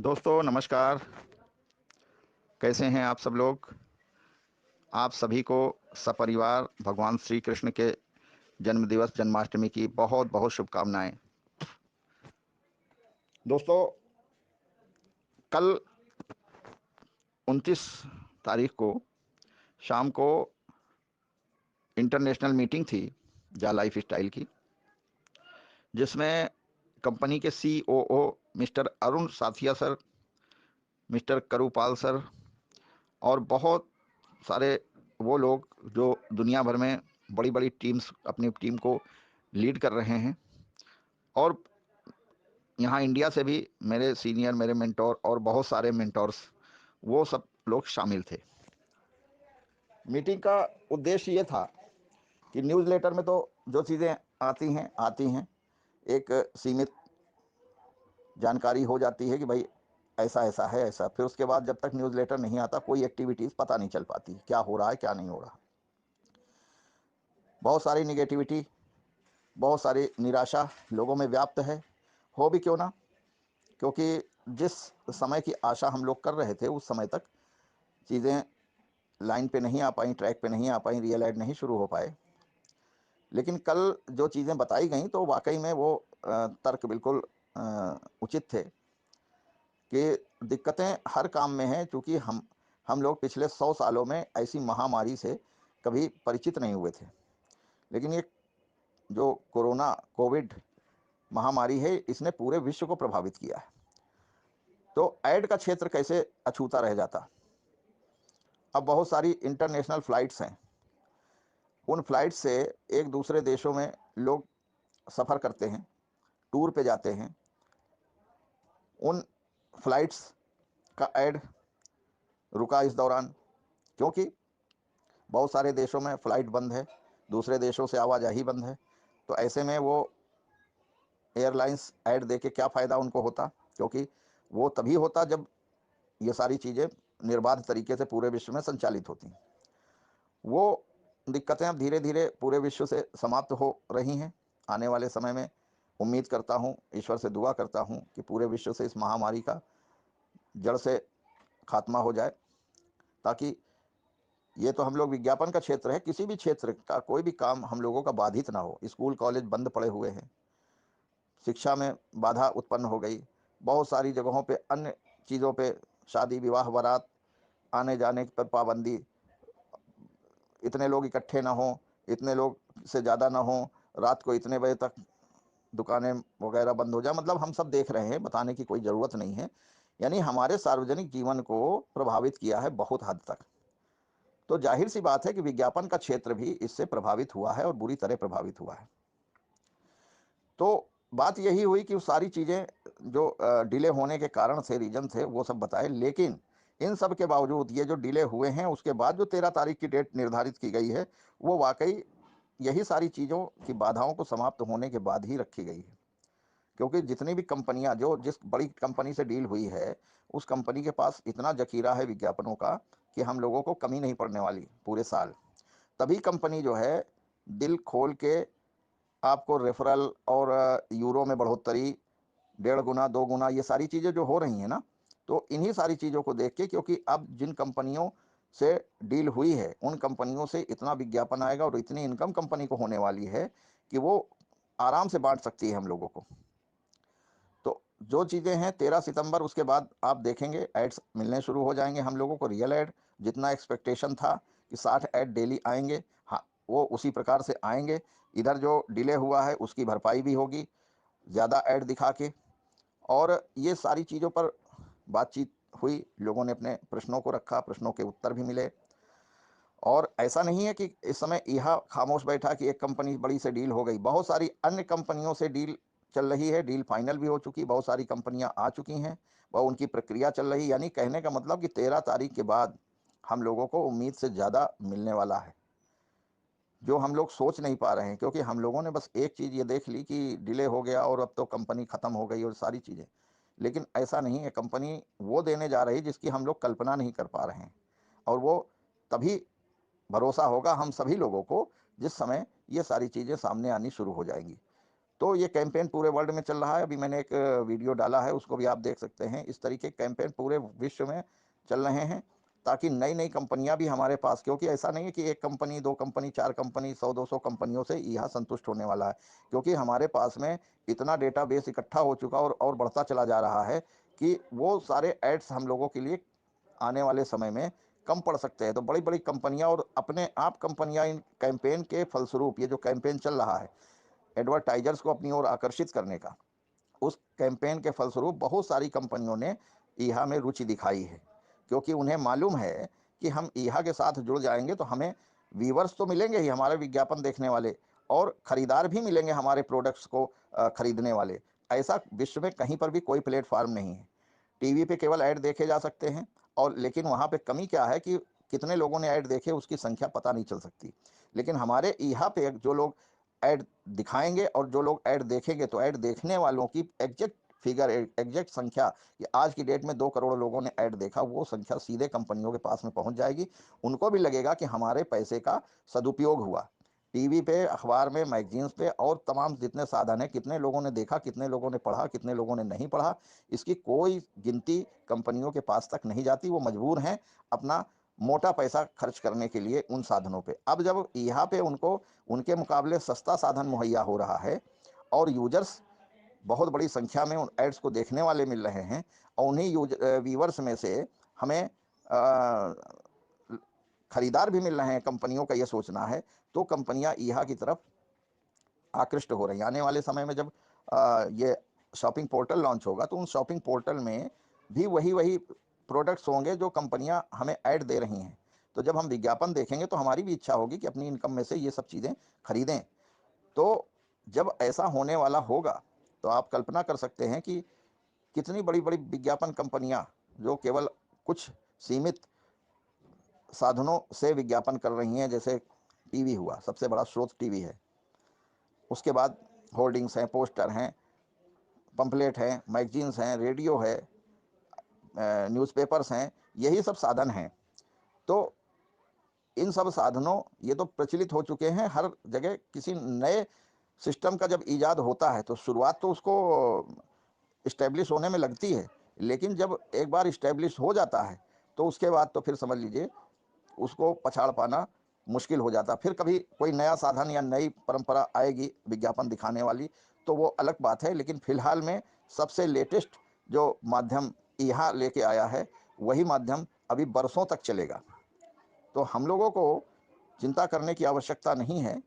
दोस्तों नमस्कार। कैसे हैं आप सब लोग। आप सभी को सपरिवार भगवान श्री कृष्ण के जन्म दिवस जन्माष्टमी की बहुत बहुत शुभकामनाएं। दोस्तों, कल 29 तारीख को शाम को इंटरनेशनल मीटिंग थी जा लाइफ स्टाइल की, जिसमें कंपनी के सीओओ मिस्टर अरुण साथिया सर, मिस्टर करूपाल सर और बहुत सारे वो लोग जो दुनिया भर में बड़ी बड़ी टीम्स अपनी टीम को लीड कर रहे हैं, और यहाँ इंडिया से भी मेरे सीनियर, मेरे मेंटोर और बहुत सारे मेंटोर्स, वो सब लोग शामिल थे। मीटिंग का उद्देश्य ये था कि न्यूज़लेटर में तो जो चीज़ें आती हैं एक सीमित जानकारी हो जाती है कि भाई ऐसा ऐसा है ऐसा। फिर उसके बाद जब तक न्यूज़लेटर नहीं आता कोई एक्टिविटीज़ पता नहीं चल पाती, क्या हो रहा है क्या नहीं हो रहा। बहुत सारी निगेटिविटी, बहुत सारी निराशा लोगों में व्याप्त है। हो भी क्यों ना, क्योंकि जिस समय की आशा हम लोग कर रहे थे उस समय तक चीज़ें लाइन पे नहीं आ पाई, ट्रैक पे नहीं आ पाई, रियल एड नहीं शुरू हो पाए। लेकिन कल जो चीज़ें बताई गई तो वाकई में वो तर्क बिल्कुल उचित थे कि दिक्कतें हर काम में हैं, चूँकि हम लोग पिछले 100 सालों में ऐसी महामारी से कभी परिचित नहीं हुए थे। लेकिन ये जो कोविड महामारी है, इसने पूरे विश्व को प्रभावित किया है। तो ऐड का क्षेत्र कैसे अछूता रह जाता। अब बहुत सारी इंटरनेशनल फ़्लाइट्स हैं, उन फ़्लाइट से एक दूसरे देशों में लोग सफ़र करते हैं, टूर पे जाते हैं। उन फ़्लाइट्स का ऐड रुका इस दौरान, क्योंकि बहुत सारे देशों में फ़्लाइट बंद है, दूसरे देशों से आवाजाही बंद है। तो ऐसे में वो एयरलाइंस ऐड दे के क्या फ़ायदा उनको होता, क्योंकि वो तभी होता जब ये सारी चीज़ें निर्बाध तरीके से पूरे विश्व में संचालित होती। वो दिक्कतें अब धीरे धीरे पूरे विश्व से समाप्त हो रही हैं। आने वाले समय में उम्मीद करता हूँ, ईश्वर से दुआ करता हूँ कि पूरे विश्व से इस महामारी का जड़ से खात्मा हो जाए, ताकि ये तो हम लोग विज्ञापन का क्षेत्र है, किसी भी क्षेत्र का कोई भी काम हम लोगों का बाधित ना हो। स्कूल कॉलेज बंद पड़े हुए हैं, शिक्षा में बाधा उत्पन्न हो गई, बहुत सारी जगहों पे अन्य चीज़ों पे, शादी विवाह बारात आने जाने पर पाबंदी, इतने लोग इकट्ठे ना हों, इतने लोग से ज़्यादा ना हों, रात को इतने बजे तक दुकानें वगैरह बंद हो जाए। मतलब हम सब देख रहे हैं, बताने की कोई ज़रूरत नहीं है। यानी हमारे सार्वजनिक जीवन को प्रभावित किया है बहुत हद तक। तो जाहिर सी बात है कि विज्ञापन का क्षेत्र भी इससे प्रभावित हुआ है और बुरी तरह प्रभावित हुआ है। तो बात यही हुई कि वो सारी चीज़ें जो डिले होने के कारण से, रीज़न थे, वो सब बताए। लेकिन इन सब के बावजूद ये जो डिले हुए हैं, उसके बाद जो 13 तारीख की डेट निर्धारित की गई है, वो वाकई यही सारी चीज़ों की बाधाओं को समाप्त होने के बाद ही रखी गई है। क्योंकि जितनी भी कंपनियां, जो जिस बड़ी कंपनी से डील हुई है, उस कंपनी के पास इतना जखीरा है विज्ञापनों का कि हम लोगों को कमी नहीं पड़ने वाली पूरे साल। तभी कंपनी जो है दिल खोल के आपको रेफरल और यूरो में बढ़ोतरी, 1.5 गुना 2 गुना, ये सारी चीज़ें जो हो रही हैं ना, तो इन्हीं सारी चीज़ों को देख के, क्योंकि अब जिन कंपनियों से डील हुई है उन कंपनियों से इतना विज्ञापन आएगा और इतनी इनकम कंपनी को होने वाली है कि वो आराम से बांट सकती है हम लोगों को। तो जो चीज़ें हैं 13 सितंबर, उसके बाद आप देखेंगे एड्स मिलने शुरू हो जाएंगे हम लोगों को, रियल एड। जितना एक्सपेक्टेशन था कि 60 ऐड डेली आएंगे, हाँ, वो उसी प्रकार से आएंगे। इधर जो डिले हुआ है उसकी भरपाई भी होगी ज़्यादा ऐड दिखा के। और ये सारी चीज़ों पर बातचीत हुई, लोगों ने अपने प्रश्नों को रखा, प्रश्नों के उत्तर भी मिले। और ऐसा नहीं है कि इस समय यह खामोश बैठा कि एक कंपनी बड़ी से डील हो गई, बहुत सारी अन्य कंपनियों से डील चल रही है, डील फाइनल भी हो चुकी, बहुत सारी कंपनियां आ चुकी हैं, वह उनकी प्रक्रिया चल रही। यानी कहने का मतलब कि 13 तारीख के बाद हम लोगों को उम्मीद से ज़्यादा मिलने वाला है, जो हम लोग सोच नहीं पा रहे हैं। क्योंकि हम लोगों ने बस एक चीज़ ये देख ली कि डिले हो गया और अब तो कंपनी ख़त्म हो गई और सारी चीज़ें। लेकिन ऐसा नहीं है, कंपनी वो देने जा रही जिसकी हम लोग कल्पना नहीं कर पा रहे हैं। और वो तभी भरोसा होगा हम सभी लोगों को जिस समय ये सारी चीज़ें सामने आनी शुरू हो जाएंगी। तो ये कैंपेन पूरे वर्ल्ड में चल रहा है। अभी मैंने एक वीडियो डाला है, उसको भी आप देख सकते हैं। इस तरीके के कैंपेन पूरे विश्व में चल रहे हैं, ताकि नई-नई कंपनियाँ भी हमारे पास, क्योंकि ऐसा नहीं है कि 1 कंपनी, 2 कंपनी, 4 कंपनी, 100-200 कंपनियों से ईहा संतुष्ट होने वाला है। क्योंकि हमारे पास में इतना डेटाबेस इकट्ठा हो चुका और बढ़ता चला जा रहा है कि वो सारे एड्स हम लोगों के लिए आने वाले समय में कम पड़ सकते हैं। तो बड़ी-बड़ी कंपनियाँ और अपने आप कंपनियाँ इन कैंपेन के फलस्वरूप, ये जो कैंपेन चल रहा है, एडवर्टाइज़र्स को अपनी ओर आकर्षित करने का, उस कैंपेन के फलस्वरूप बहुत सारी कंपनियों ने ईहा में रुचि दिखाई है। क्योंकि उन्हें मालूम है कि हम ईहा के साथ जुड़ जाएँगे तो हमें व्यूअर्स तो मिलेंगे ही, हमारे विज्ञापन देखने वाले, और खरीदार भी मिलेंगे हमारे प्रोडक्ट्स को खरीदने वाले। ऐसा विश्व में कहीं पर भी कोई प्लेटफ़ॉर्म नहीं है। टीवी पे केवल ऐड देखे जा सकते हैं, और लेकिन वहाँ पे कमी क्या है कि कितने लोगों ने ऐड देखे उसकी संख्या पता नहीं चल सकती। लेकिन हमारे ईहा पे जो लोग ऐड दिखाएँगे और जो लोग ऐड देखेंगे, तो ऐड देखने वालों की एग्ज़ैक्ट फिगर, एग्ज़ैक्ट संख्या, कि आज की डेट में 2 करोड़ लोगों ने ऐड देखा, वो संख्या सीधे कंपनियों के पास में पहुँच जाएगी। उनको भी लगेगा कि हमारे पैसे का सदुपयोग हुआ। टीवी पे, अखबार में, मैगज़ीन्स पे और तमाम जितने साधन हैं, कितने लोगों ने देखा, कितने लोगों ने पढ़ा, कितने लोगों ने नहीं पढ़ा, इसकी कोई गिनती कंपनियों के पास तक नहीं जाती। वो मजबूर हैं अपना मोटा पैसा खर्च करने के लिए उन साधनों पे। अब जब यहाँ पे उनको उनके मुकाबले सस्ता साधन मुहैया हो रहा है और यूज़र्स बहुत बड़ी संख्या में उन एड्स को देखने वाले मिल रहे हैं, और उन्हीं व्यूअर्स में से हमें खरीदार भी मिल रहे हैं, कंपनियों का ये सोचना है, तो कंपनियां ईहा की तरफ आकृष्ट हो रही हैं। आने वाले समय में जब ये शॉपिंग पोर्टल लॉन्च होगा, तो उन शॉपिंग पोर्टल में भी वही प्रोडक्ट्स होंगे जो कंपनियां हमें ऐड दे रही हैं। तो जब हम विज्ञापन देखेंगे तो हमारी भी इच्छा होगी कि अपनी इनकम में से ये सब चीज़ें खरीदें। तो जब ऐसा होने वाला होगा, तो आप कल्पना कर सकते हैं कि कितनी बड़ी-बड़ी विज्ञापन कंपनियां, जो केवल कुछ सीमित साधनों से विज्ञापन कर रही हैं, जैसे टीवी हुआ, सबसे बड़ा स्रोत टीवी है। उसके बाद होर्डिंग्स हैं, पोस्टर हैं, पंपलेट हैं, मैगजीन्स हैं, रेडियो है, न्यूज़पेपर्स हैं, यही सब साधन हैं। तो इन सब साधनों, ये तो प्रचलित हो चुके हैं हर जगह। किसी नए सिस्टम का जब ईजाद होता है, तो शुरुआत तो उसको इस्टेब्लिश होने में लगती है, लेकिन जब एक बार इस्टेब्लिश हो जाता है, तो उसके बाद तो फिर समझ लीजिए उसको पछाड़ पाना मुश्किल हो जाता। फिर कभी कोई नया साधन या नई परंपरा आएगी विज्ञापन दिखाने वाली, तो वो अलग बात है। लेकिन फिलहाल में सबसे लेटेस्ट जो माध्यम यहाँ लेके आया है, वही माध्यम अभी बरसों तक चलेगा। तो हम लोगों को चिंता करने की आवश्यकता नहीं है।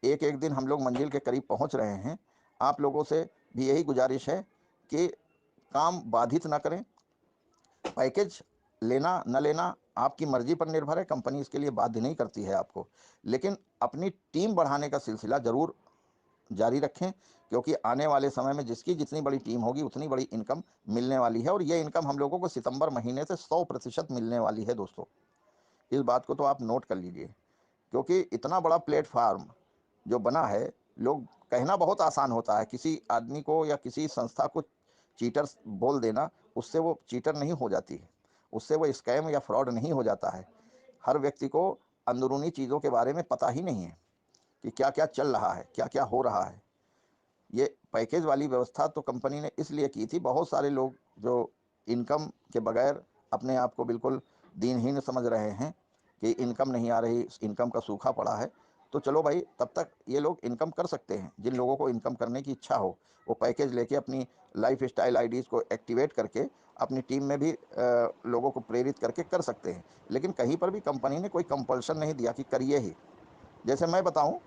एक-एक दिन हम लोग मंजिल के करीब पहुंच रहे हैं। आप लोगों से भी यही गुजारिश है कि काम बाधित ना करें। पैकेज लेना न लेना आपकी मर्जी पर निर्भर है, कंपनी इसके लिए बाध्य नहीं करती है आपको। लेकिन अपनी टीम बढ़ाने का सिलसिला ज़रूर जारी रखें, क्योंकि आने वाले समय में जिसकी जितनी बड़ी टीम होगी, उतनी बड़ी इनकम मिलने वाली है, और ये इनकम हम लोगों को सितंबर महीने से 100% मिलने वाली है दोस्तों। इस बात को तो आप नोट कर लीजिए, क्योंकि इतना बड़ा प्लेटफ़ॉर्म जो बना है, लोग कहना बहुत आसान होता है, किसी आदमी को या किसी संस्था को चीटर्स बोल देना, उससे वो चीटर नहीं हो जाती है, उससे वो स्कैम या फ्रॉड नहीं हो जाता है। हर व्यक्ति को अंदरूनी चीज़ों के बारे में पता ही नहीं है कि क्या-क्या चल रहा है, क्या-क्या हो रहा है। ये पैकेज वाली व्यवस्था तो कंपनी ने इसलिए की थी, बहुत सारे लोग जो इनकम के बगैर अपने आप को बिल्कुल दीनहीन समझ रहे हैं कि इनकम नहीं आ रही, इनकम का सूखा पड़ा है। तो चलो भाई, तब तक ये लोग इनकम कर सकते हैं। जिन लोगों को इनकम करने की इच्छा हो, वो पैकेज लेके अपनी लाइफ़स्टाइल आईडीज़ को एक्टिवेट करके अपनी टीम में भी लोगों को प्रेरित करके कर सकते हैं। लेकिन कहीं पर भी कंपनी ने कोई कंपल्शन नहीं दिया कि करिए ही। जैसे मैं बताऊँ,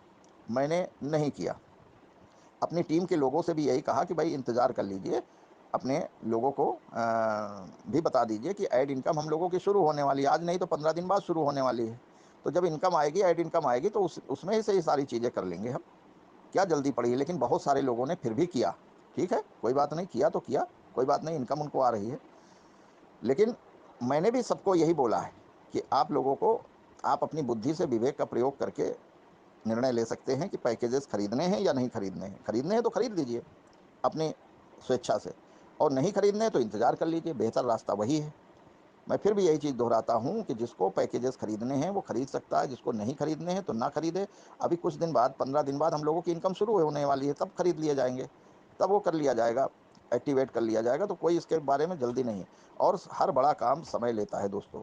मैंने नहीं किया। अपनी टीम के लोगों से भी यही कहा कि भाई इंतज़ार कर लीजिए, अपने लोगों को भी बता दीजिए कि ऐड इनकम हम लोगों की शुरू होने वाली है, आज नहीं तो 15 दिन बाद शुरू होने वाली है। तो जब इनकम आएगी, ऐड इनकम आएगी, तो उसमें ही से ये सारी चीज़ें कर लेंगे हम, क्या जल्दी पड़ी है। लेकिन बहुत सारे लोगों ने फिर भी किया। ठीक है, कोई बात नहीं, किया तो किया, कोई बात नहीं, इनकम उनको आ रही है। लेकिन मैंने भी सबको यही बोला है कि आप लोगों को, आप अपनी बुद्धि से विवेक का प्रयोग करके निर्णय ले सकते हैं कि पैकेजेस खरीदने हैं या नहीं खरीदने हैं। खरीदने हैं तो खरीद लीजिए अपनी स्वेच्छा से, और नहीं खरीदने हैं तो इंतज़ार कर लीजिए, बेहतर रास्ता वही है। मैं फिर भी यही चीज़ दोहराता हूँ कि जिसको पैकेजेस खरीदने हैं वो खरीद सकता है, जिसको नहीं खरीदने हैं तो ना खरीदे। अभी कुछ दिन बाद 15 दिन बाद हम लोगों की इनकम शुरू होने वाली है, तब खरीद लिए जाएँगे, तब वो कर लिया जाएगा, एक्टिवेट कर लिया जाएगा, तो कोई इसके बारे में जल्दी नहीं है। और हर बड़ा काम समय लेता है दोस्तों।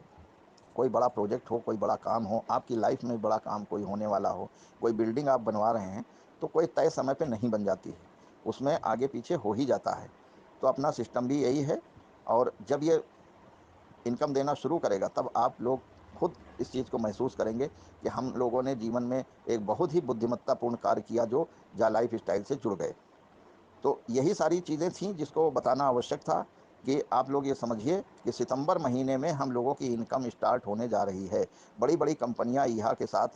कोई बड़ा प्रोजेक्ट हो, कोई बड़ा काम हो, आपकी लाइफ में बड़ा काम कोई होने वाला हो, कोई बिल्डिंग आप बनवा रहे हैं, तो कोई तय समय पे नहीं बन जाती है, उसमें आगे पीछे हो ही जाता है। तो अपना सिस्टम भी यही है, और जब ये इनकम देना शुरू करेगा तब आप लोग खुद इस चीज़ को महसूस करेंगे कि हम लोगों ने जीवन में एक बहुत ही बुद्धिमत्तापूर्ण कार्य किया, जो जा लाइफ स्टाइल से जुड़ गए। तो यही सारी चीज़ें थीं जिसको बताना आवश्यक था कि आप लोग ये समझिए कि सितंबर महीने में हम लोगों की इनकम स्टार्ट होने जा रही है। बड़ी-बड़ी कंपनियाँ ईहा के साथ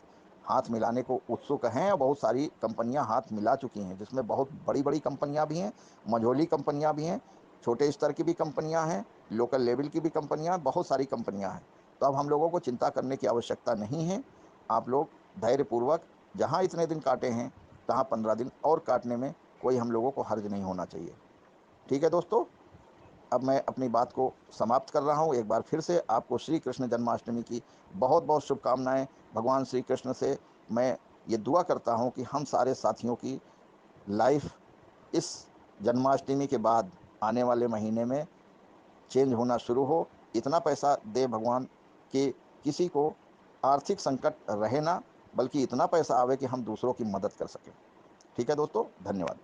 हाथ मिलाने को उत्सुक हैं, और बहुत सारी कंपनियाँ हाथ मिला चुकी हैं, जिसमें बहुत बड़ी-बड़ी कंपनियाँ भी हैं, मझोली कंपनियाँ भी हैं, छोटे स्तर की भी कंपनियाँ हैं, लोकल लेवल की भी कंपनियाँ, बहुत सारी कंपनियाँ हैं। तो अब हम लोगों को चिंता करने की आवश्यकता नहीं है। आप लोग धैर्यपूर्वक, जहाँ इतने दिन काटे हैं, तहाँ 15 दिन और काटने में कोई हम लोगों को हर्ज नहीं होना चाहिए। ठीक है दोस्तों, अब मैं अपनी बात को समाप्त कर रहा हूँ। एक बार फिर से आपको श्री कृष्ण जन्माष्टमी की बहुत-बहुत शुभकामनाएँ। भगवान श्री कृष्ण से मैं ये दुआ करता हूँ कि हम सारे साथियों की लाइफ़ इस जन्माष्टमी के बाद आने वाले महीने में चेंज होना शुरू हो। इतना पैसा दे भगवान कि किसी को आर्थिक संकट रहे ना, बल्कि इतना पैसा आवे कि हम दूसरों की मदद कर सकें। ठीक है दोस्तों, धन्यवाद।